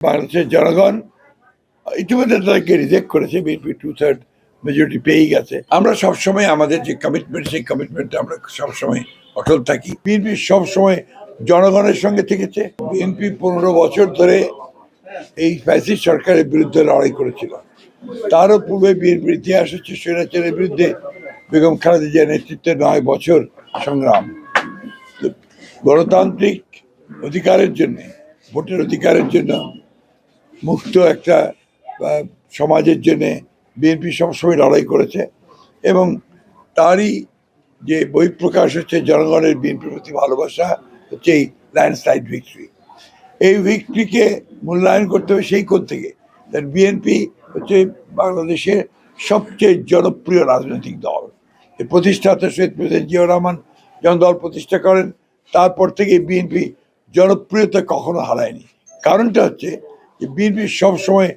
বাংলাদেশের জনগণ ইতিমধ্যে তাদেরকে রিজেক্ট করেছে। বিএনপি 2/3 মেজরিটি পেয়েই গেছে। আমরা সবসময় আমাদের যে কমিটমেন্ট, সেই কমিটমেন্টে আমরা সবসময় অটল থাকি। বিএনপি সবসময় জনগণের সঙ্গে থেকেছে। বিএনপি 15 বছর ধরে এই ফ্যাসিস্ট সরকারের বিরুদ্ধে লড়াই করেছিল। তারও পূর্বে বিএনপির ইতিহাস হচ্ছে স্বৈরাচারের বিরুদ্ধে বেগম খালেদা জিয়ার নেতৃত্বে 9 বছর সংগ্রাম। গণতান্ত্রিক অধিকারের জন্য, ভোটের অধিকারের জন্য, মুক্ত একটা সমাজের জন্য বিএনপি সবসময় লড়াই করেছে এবং তারই যে বহিঃপ্রকাশ হচ্ছে জনগণের বিএনপির প্রতি ভালোবাসা, হচ্ছে এই ল্যান্ডস্লাইড ভিক্টরি। এই ভিক্টরিকে মূল্যায়ন করতে হবে সেই কোণ থেকে। বিএনপি হচ্ছে বাংলাদেশের সবচেয়ে জনপ্রিয় রাজনৈতিক দল। এর প্রতিষ্ঠাতা শহীদ প্রেসিডেন্ট জিয়াউর রহমান যখন দল প্রতিষ্ঠা করেন, তারপর থেকে বিএনপি জনপ্রিয়তা কখনো হারায়নি। কারণটা হচ্ছে যে বিএনপি সবসময়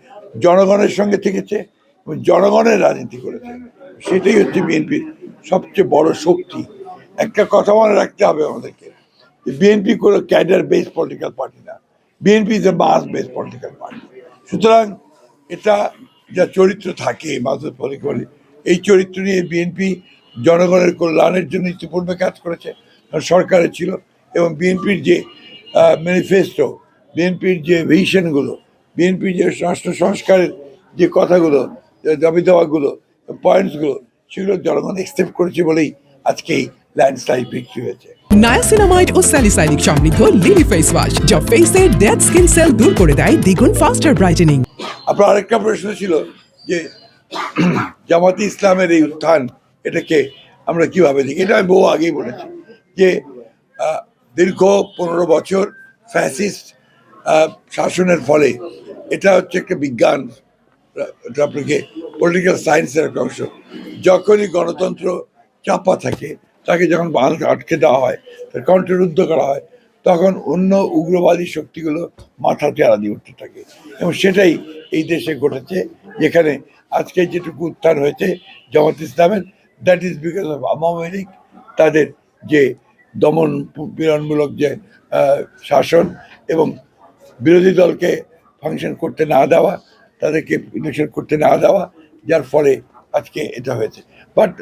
জনগণের সঙ্গে থেকেছে এবং জনগণের রাজনীতি করেছে। সেটাই হচ্ছে বিএনপির সবচেয়ে বড় শক্তি। একটা কথা মনে রাখতে হবে আমাদেরকে, বিএনপি কোনো ক্যাডার বেস পলিটিক্যাল পার্টি না। BNP is a mass base political party. সুতরাং এটা যা চরিত্র থাকে মাসের পলিটিক্যাল, এই চরিত্র নিয়ে বিএনপি জনগণের কল্যাণের জন্য ইতিপূর্বে কাজ করেছে, সরকারে ছিল। এবং বিএনপির যে ম্যানিফেস্টো, বিএনপির যে ভিশনগুলো, বিএনপির যে রাষ্ট্র সংস্কারের যে কথাগুলো, দাবি দেওয়াগুলো, পয়েন্টসগুলো, সেগুলো জনগণ অ্যাকসেপ্ট করেছে বলেই আজকে এই ল্যান্ডস্লাইড বিক্রি হয়েছে। নায়াসিনামাইড ও স্যালিসাইনিক সমৃদ্ধ লিলি ফেস ওয়াশ, যা ফেসের ডেড স্কিন সেল দূর করে দেয় দ্বিগুণ ফাস্টার ব্রাইটেনিং। আপনার আরেকটা প্রশ্ন ছিল যে জামাতে ইসলামের এই উত্থান, এটাকে আমরা কিভাবে দেখি। এটা আমি বহু আগেই বলেছি যে দীর্ঘ 15 বছর ফ্যাসিস্ট শাসনের ফলে এটা হচ্ছে একটা বিজ্ঞান, আপনাকে পলিটিক্যাল সায়েন্সের একটা অংশ। যখনই গণতন্ত্র চাপা থাকে, তাকে যখন আটকে দেওয়া হয়, তার কণ্ঠরুদ্ধ করা হয়, তখন অন্য উগ্রবাদী শক্তিগুলো মাথা চেরা দিয়ে উঠতে থাকে। এবং সেটাই এই দেশে ঘটেছে, যেখানে আজকে যেটুকু উত্থান হয়েছে জামাত ইসলামের, that is because of Awami League, তাদের যে দমন পীড়নমূলক যে শাসন এবং বিরোধী দলকে ফাংশন করতে না দেওয়া, তাদেরকে ইলেকশন করতে না দেওয়া, যার ফলে আজকে এটা হয়েছে। বাট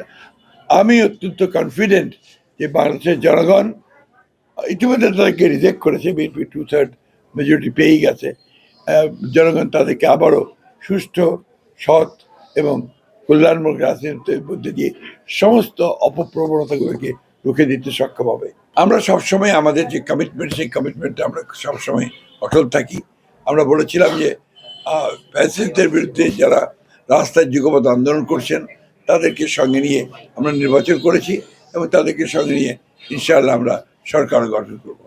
আমি অত্যন্ত কনফিডেন্ট যে বাংলাদেশের জনগণ ইতিমধ্যে তাদেরকে রিজেক্ট করেছে। বিএনপি 2/3 মেজরিটি পেয়েই গেছে। জনগণ তাদেরকে আবারও সুষ্ঠু, সৎ এবং কল্যাণমূলক রাজনীতির মধ্যে দিয়ে সমস্ত অপপ্রবণতাগুলোকে রুখে দিতে সক্ষম হবে। আমরা সবসময় আমাদের যে কমিটমেন্ট, সেই কমিটমেন্টে আমরা সবসময় অটল থাকি। আমরা বলেছিলাম যে ফ্যাসিস্টদের বিরুদ্ধে যারা রাস্তায় যুগপৎ আন্দোলন করছেন, তাদেরকে সঙ্গে নিয়ে আমরা নির্বাচন করেছি এবং তাদেরকে সঙ্গে নিয়ে ইনশাআল্লাহ আমরা সরকার গঠন করব।